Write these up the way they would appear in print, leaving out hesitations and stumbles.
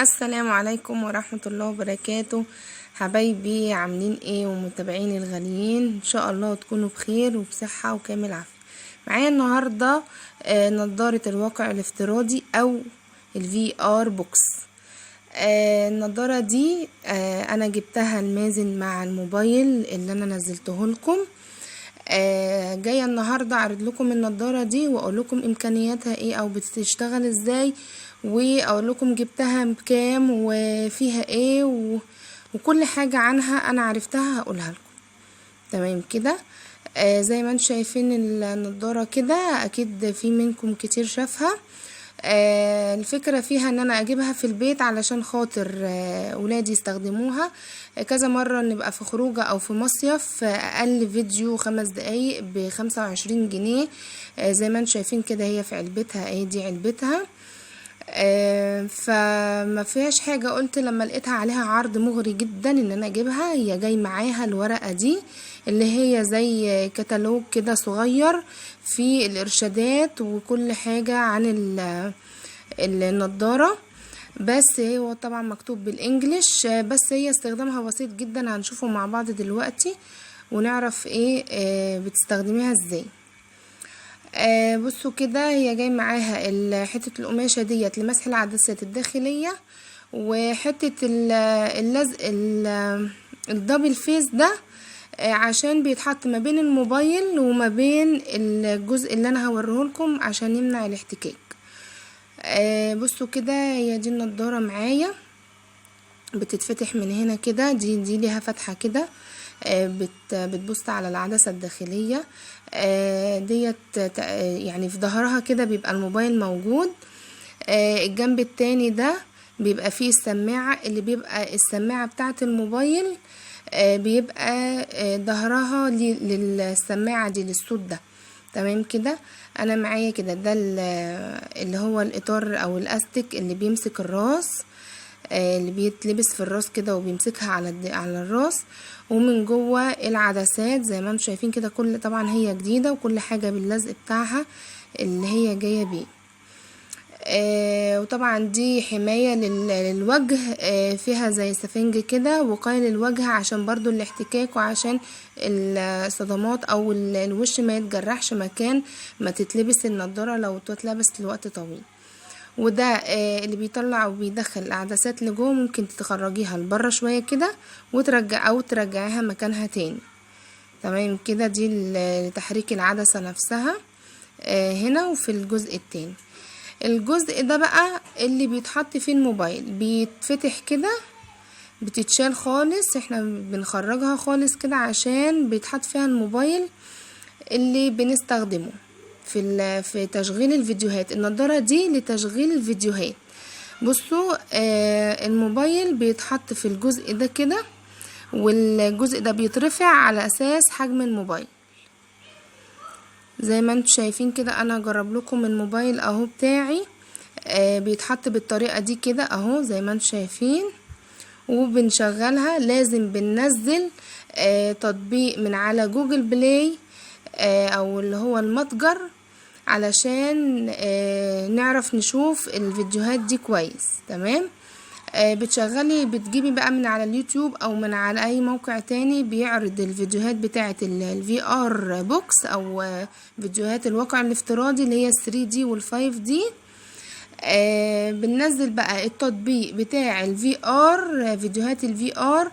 السلام عليكم ورحمة الله وبركاته. حبايبي عاملين ايه ومتابعين الغاليين؟ ان شاء الله تكونوا بخير وبصحة وكامل عافية. معايا النهاردة نظارة الواقع الافتراضي او الVR بوكس. النظارة دي انا جبتها المازن مع الموبايل اللي انا نزلته لكم. جايه النهارده اعرض لكم النضاره دي واقول لكم امكانياتها ايه او بتشتغل ازاي، واقول لكم جبتها بكام وفيها ايه وكل حاجه عنها انا عرفتها هقولها لكم. تمام كده. زي ما انتم شايفين النضاره كده، اكيد في منكم كتير شافها. الفكرة فيها ان انا اجيبها في البيت علشان خاطر ولادي يستخدموها كذا مرة، نبقى في خروجة او في مصيف. اقل فيديو 5 دقايق ب25 جنيه. زي ما انتم شايفين كده، هي في علبتها، اهي دي علبتها. فما فيهاش حاجة، قلت لما لقيتها عليها عرض مغري جدا ان انا اجيبها. هي جاي معاها الورقة دي اللي هي زي كتالوج كده صغير في الارشادات وكل حاجة عن النضارة، بس هو طبعا مكتوب بالانجليش، بس هي استخدامها بسيط جدا. هنشوفه مع بعض دلوقتي ونعرف ايه بتستخدميها ازاي. بصوا كده، هي جاي معاها حتة القماشة ديت لمسح العدسات الداخلية، وحتة اللزق الدبل فيس ده عشان بيتحط ما بين الموبايل وما بين الجزء اللي انا هوريه لكم عشان يمنع الاحتكاك. بصوا كده، هي دي النضارة معايا بتتفتح من هنا كده، دي ليها فتحة كده بتبص على العدسة الداخلية ديت. يعني في ظهرها كده بيبقى الموبايل موجود. الجنب التاني ده بيبقى فيه السماعة، اللي بيبقى السماعة بتاعة الموبايل بيبقى ظهرها للسماعة دي، للصوت ده. تمام كده. انا معايا كده ده اللي هو الاطار او الاستيك اللي بيمسك الراس، اللي بيتلبس في الراس كده وبيمسكها على الراس. ومن جوه العدسات زي ما انتم شايفين كده، كل طبعا هي جديدة وكل حاجة باللزق بتاعها اللي هي جاية بيه. وطبعا دي حماية للوجه، فيها زي سفنج كده وقاية للوجه عشان برضو الاحتكاك وعشان الصدمات او الوش ما يتجرحش مكان ما تتلبس النضارة لو تتلبس لوقت طويل. وده اللي بيطلع وبيدخل العدسات لجوه. ممكن تخرجيها لبره شوية كده ترجعيها مكانها تاني. تمام كده. دي لتحريك العدسة نفسها هنا. وفي الجزء التاني، الجزء ده بقى اللي بيتحط فيه الموبايل، بيتفتح كده، بتتشال خالص. احنا بنخرجها خالص كده عشان بيتحط فيها الموبايل اللي بنستخدمه في تشغيل الفيديوهات. النضارة دي لتشغيل الفيديوهات. بصوا الموبايل بيتحط في الجزء ده كده، والجزء ده بيترفع على اساس حجم الموبايل. زي ما انتم شايفين كده، انا هجرب لكم الموبايل اهو بتاعي بيتحط بالطريقة دي كده اهو زي ما انتم شايفين. وبنشغلها، لازم بننزل تطبيق من على جوجل بلاي او اللي هو المتجر علشان نعرف نشوف الفيديوهات دي كويس. تمام. بتشغلي، بتجيبي بقى من على اليوتيوب او من على اي موقع تاني بيعرض الفيديوهات بتاعة الVR بوكس او فيديوهات الواقع الافتراضي اللي هي 3D وال5D. بننزل بقى التطبيق بتاع الVR، فيديوهات الVR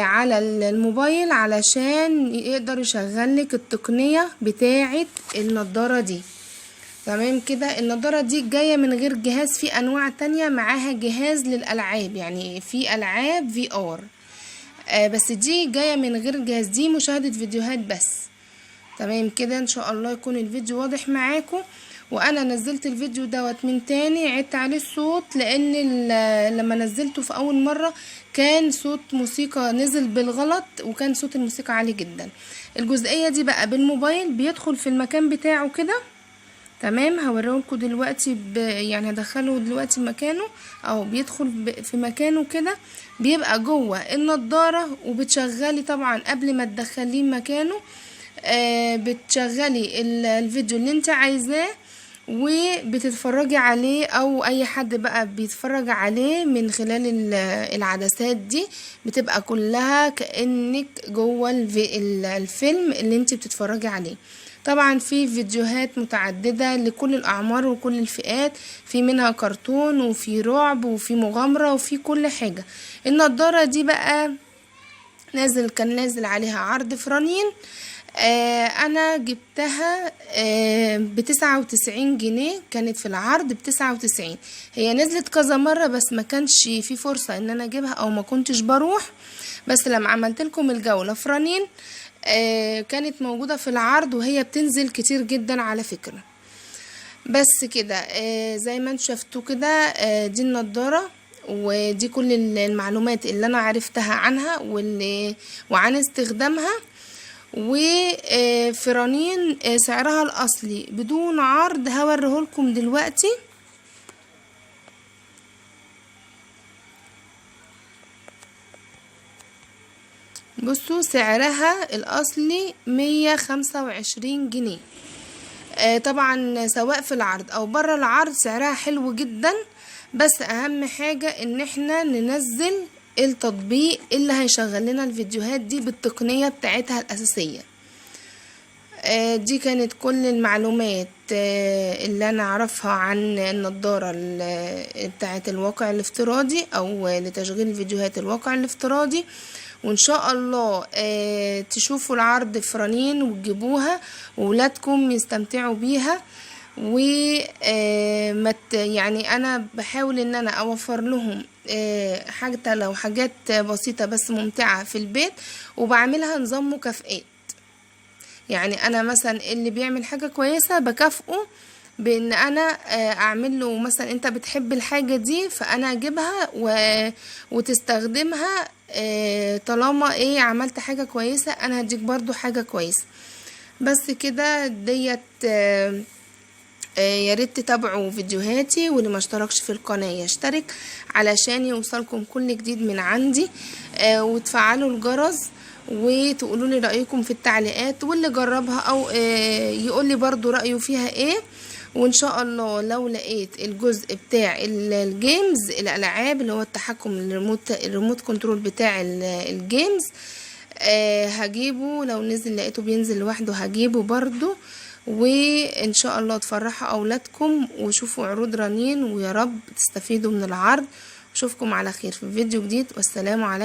على الموبايل علشان يقدر يشغلك التقنية بتاعة النضارة دي. تمام كده. النضارة دي جاية من غير جهاز، في انواع تانية معاها جهاز للالعاب، يعني في العاب VR، بس دي جاية من غير جهاز، دي مشاهدة فيديوهات بس. تمام كده. ان شاء الله يكون الفيديو واضح معاكم. وانا نزلت الفيديو دوت من تاني، عدت عليه الصوت لان لما نزلته في اول مرة كان صوت موسيقى نزل بالغلط، وكان صوت الموسيقى عالي جدا. الجزئية دي بقى بالموبايل بيدخل في المكان بتاعه كده. تمام. هوريهولكوا دلوقتي يعني هدخله دلوقتي مكانه، او بيدخل في مكانه كده، بيبقى جوه النضارة. وبتشغلي طبعا قبل ما تدخليه مكانه بتشغلي الفيديو اللي انت عايزاه، وبتتفرجي عليه او اي حد بقى بيتفرج عليه من خلال العدسات دي، بتبقى كلها كأنك جوه الفيلم اللي انت بتتفرجي عليه. طبعا في فيديوهات متعددة لكل الأعمار وكل الفئات، في منها كرتون وفي رعب وفي مغامرة وفي كل حاجة. النضارة دي بقى كان نازل عليها عرض فرانين. انا جبتها ب99 جنيه، كانت في العرض ب99. هي نزلت كذا مرة بس ما كانش في فرصة ان انا اجيبها او ما كنتش بروح، بس لما عملت لكم الجولة فرانين كانت موجودة في العرض، وهي بتنزل كتير جدا على فكرة. بس كده زي ما انتوا شفتوا كده دي النضارة، ودي كل المعلومات اللي انا عرفتها عنها وعن استخدامها. وفرانين سعرها الاصلي بدون عرض هوريهولكم دلوقتي. بصوا سعرها الاصلي 125 جنيه. طبعا سواء في العرض او بره العرض سعرها حلو جدا، بس اهم حاجة ان احنا ننزل التطبيق اللي هيشغل لنا الفيديوهات دي بالتقنية بتاعتها الاساسية. دي كانت كل المعلومات اللي انا اعرفها عن النضارة بتاعت الواقع الافتراضي او لتشغيل فيديوهات الواقع الافتراضي. وان شاء الله تشوفوا العرض فرانين وتجيبوها وولادكم يستمتعوا بيها. و يعني انا بحاول ان انا اوفر لهم حتى لو حاجات بسيطة بس ممتعة في البيت، وبعملها نظام مكافئات. يعني انا مثلا اللي بيعمل حاجة كويسة بكافئه بان انا اعمل له، مثلا انت بتحب الحاجة دي فانا اجيبها وتستخدمها، طالما عملت حاجة كويسة انا هديك برضو حاجة كويسة. بس كده ديت يا ريت تتابعوا فيديوهاتي، واللي ما اشتركش في القناة يشترك علشان يوصلكم كل جديد من عندي، وتفعلوا الجرس وتقولوا لي رأيكم في التعليقات، واللي جربها او يقول لي برضو رأيه فيها ايه. وان شاء الله لو لقيت الجزء بتاع الجيمز الالعاب اللي هو التحكم الريموت كنترول بتاع الجيمز هجيبه، لو نزل لقيته بينزل لوحده هجيبه برضو. وان شاء الله تفرحوا اولادكم وشوفوا عروض رنين، ويا رب تستفيدوا من العرض. اشوفكم على خير في فيديو جديد، والسلام عليكم.